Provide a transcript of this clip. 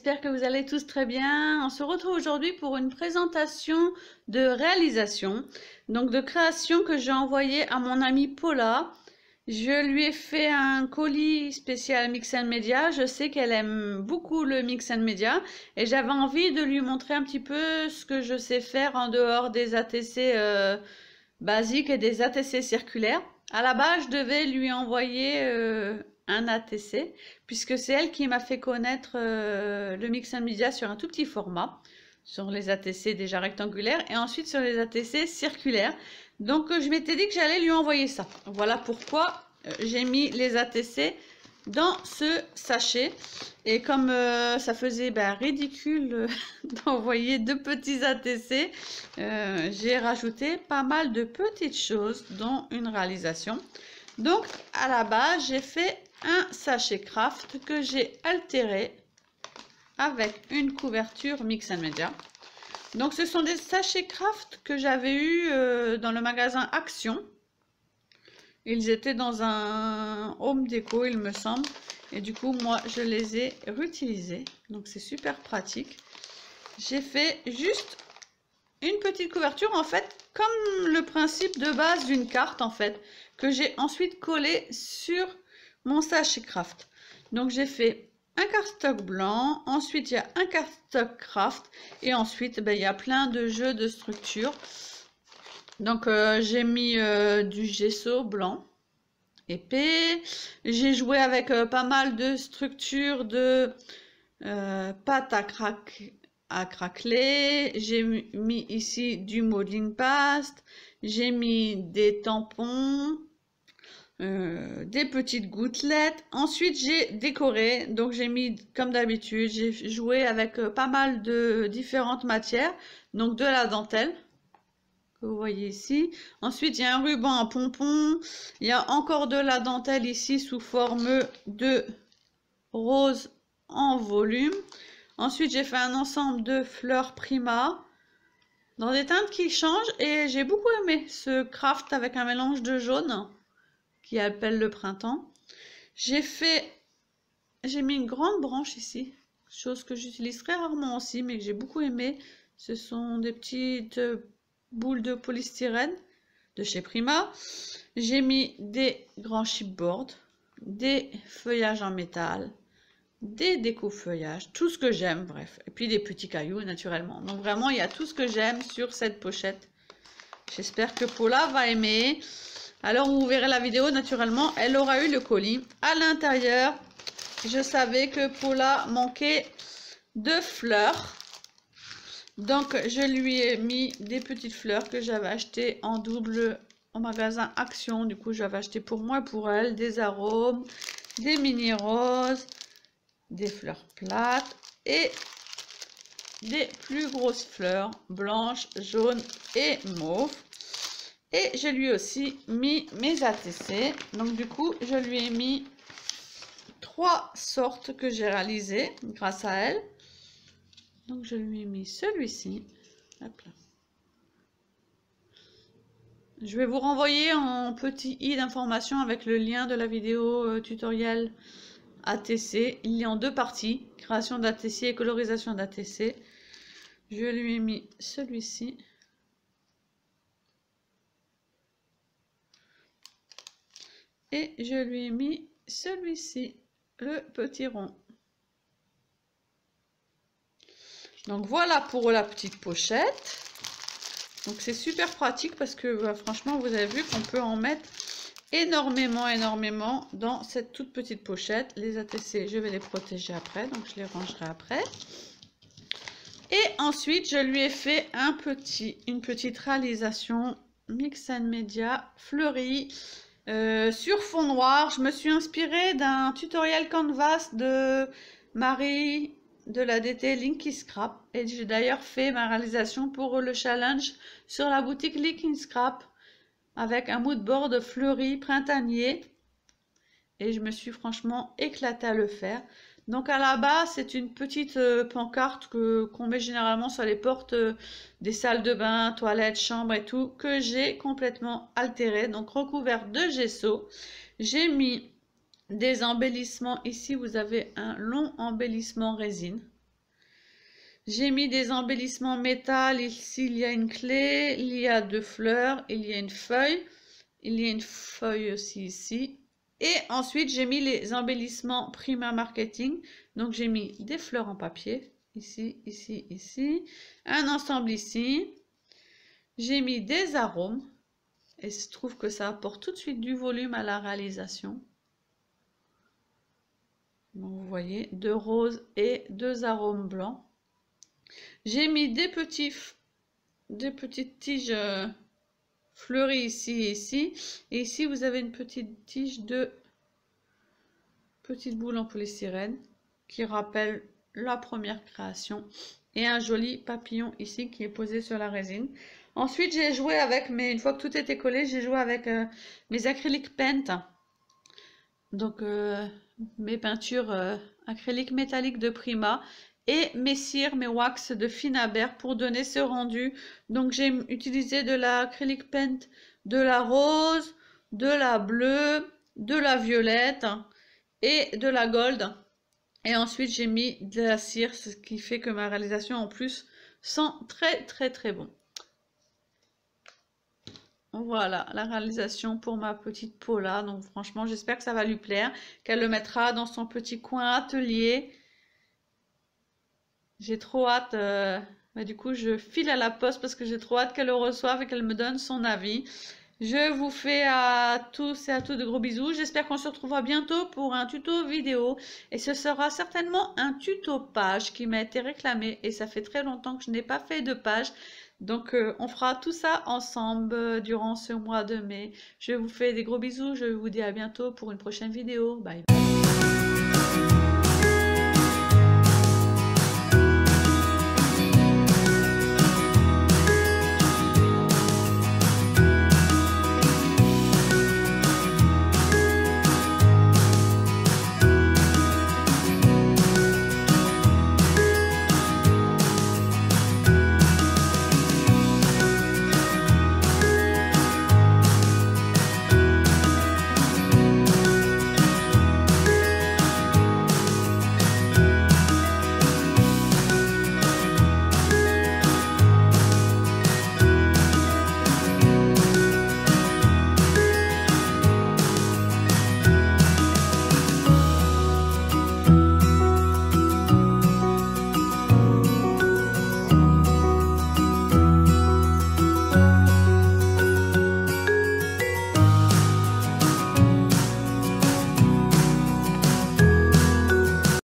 j'espère que vous allez tous très bien. On se retrouve aujourd'hui pour une présentation de réalisation, donc de création que j'ai envoyée à mon amie Paula. Je lui ai fait un colis spécial Mix & Media. Je sais qu'elle aime beaucoup le Mix & Media et j'avais envie de lui montrer un petit peu ce que je sais faire en dehors des ATC basiques et des ATC circulaires. À la base, je devais lui envoyer un ATC, puisque c'est elle qui m'a fait connaître le Mix & Media sur un tout petit format, sur les ATC déjà rectangulaires, et ensuite sur les ATC circulaires. Donc je m'étais dit que j'allais lui envoyer ça. Voilà pourquoi j'ai mis les ATC dans ce sachet. Et comme ça faisait ridicule d'envoyer deux petits ATC, j'ai rajouté pas mal de petites choses, dont une réalisation. Donc à la base, j'ai fait un sachet craft que j'ai altéré avec une couverture Mix & Media. Donc ce sont des sachets craft que j'avais eu dans le magasin Action. Ils étaient dans un Home Déco, il me semble. Et du coup, moi, je les ai réutilisés. Donc c'est super pratique. J'ai fait juste une petite couverture, en fait, comme le principe de base d'une carte, en fait, que j'ai ensuite collé sur mon sachet craft. Donc j'ai fait un cardstock blanc, ensuite il y a un cardstock craft, et ensuite il y a plein de jeux de structure. Donc j'ai mis du gesso blanc épais, j'ai joué avec pas mal de structures de pâte à craqueler, j'ai mis ici du modeling paste, j'ai mis des tampons, des petites gouttelettes. Ensuite j'ai décoré, donc j'ai mis comme d'habitude, j'ai joué avec pas mal de différentes matières, donc de la dentelle que vous voyez ici. Ensuite il y a un ruban à pompons, il y a encore de la dentelle ici sous forme de rose en volume. Ensuite j'ai fait un ensemble de fleurs Prima dans des teintes qui changent et j'ai beaucoup aimé ce craft avec un mélange de jaune qui appelle le printemps. J'ai mis une grande branche ici, chose que j'utilise très rarement aussi, mais que j'ai beaucoup aimé. Ce sont des petites boules de polystyrène de chez Prima. J'ai mis des grands chipboards, des feuillages en métal, des découpe-feuillages, tout ce que j'aime, bref. Et puis des petits cailloux, naturellement. Donc vraiment, il y a tout ce que j'aime sur cette pochette. J'espère que Paula va aimer. Alors vous verrez la vidéo, naturellement, elle aura eu le colis. À l'intérieur, je savais que Paula manquait de fleurs. Donc je lui ai mis des petites fleurs que j'avais achetées en double au magasin Action. Du coup, j'avais acheté pour moi et pour elle des arômes, des mini roses, des fleurs plates et des plus grosses fleurs blanches, jaunes et mauves. Et je lui ai aussi mis mes ATC. Donc du coup, je lui ai mis 3 sortes que j'ai réalisées grâce à elle. Donc je lui ai mis celui-ci. Hop là. Je vais vous renvoyer en petit i d'information avec le lien de la vidéo tutoriel ATC. Il est en 2 parties. Création d'ATC et colorisation d'ATC. Je lui ai mis celui-ci. Et je lui ai mis celui-ci, le petit rond. Donc voilà pour la petite pochette. Donc c'est super pratique parce que franchement vous avez vu qu'on peut en mettre énormément dans cette toute petite pochette. Les ATC, je vais les protéger après, donc je les rangerai après. Et ensuite je lui ai fait une petite réalisation Mix & Media fleurie. Sur fond noir, je me suis inspirée d'un tutoriel Canvas de Marie de la DT Linky Scrap et j'ai d'ailleurs fait ma réalisation pour le challenge sur la boutique Linky Scrap avec un mood board fleuri printanier et je me suis franchement éclatée à le faire. Donc à la base c'est une petite pancarte qu'on met généralement sur les portes des salles de bain, toilettes, chambres et tout, que j'ai complètement altéré, donc recouvert de gesso. J'ai mis des embellissements, ici vous avez un long embellissement résine J'ai mis des embellissements métal. Ici, il y a une clé, il y a 2 fleurs, il y a une feuille. Il y a une feuille aussi ici. Et ensuite, j'ai mis les embellissements Prima Marketing. Donc, j'ai mis des fleurs en papier. Ici, ici, ici. Un ensemble ici. J'ai mis des arômes. Et je trouve que ça apporte tout de suite du volume à la réalisation. Donc, vous voyez, 2 roses et 2 arômes blancs. J'ai mis des petites tiges fleuries ici et ici. Et ici, vous avez une petite tige de petite boule en polystyrène qui rappelle la première création. Et un joli papillon ici qui est posé sur la résine. Ensuite, j'ai joué avec, mais une fois que tout était collé, j'ai joué avec mes acryliques paint. Donc, mes peintures acryliques métalliques de Prima. Et mes cires, mes wax de Finabert pour donner ce rendu. Donc j'ai utilisé de l'acrylic paint, de la rose, de la bleue, de la violette et de la gold. Et ensuite j'ai mis de la cire, ce qui fait que ma réalisation en plus sent très très très bon. Voilà la réalisation pour ma petite Paula. Donc franchement j'espère que ça va lui plaire, qu'elle le mettra dans son petit coin atelier. J'ai trop hâte, du coup je file à la poste parce que j'ai trop hâte qu'elle le reçoive et qu'elle me donne son avis. Je vous fais à tous et à toutes de gros bisous. J'espère qu'on se retrouvera bientôt pour un tuto vidéo. Et ce sera certainement un tuto page qui m'a été réclamé. Et ça fait très longtemps que je n'ai pas fait de page. Donc on fera tout ça ensemble durant ce mois de mai. Je vous fais des gros bisous. Je vous dis à bientôt pour une prochaine vidéo. Bye bye.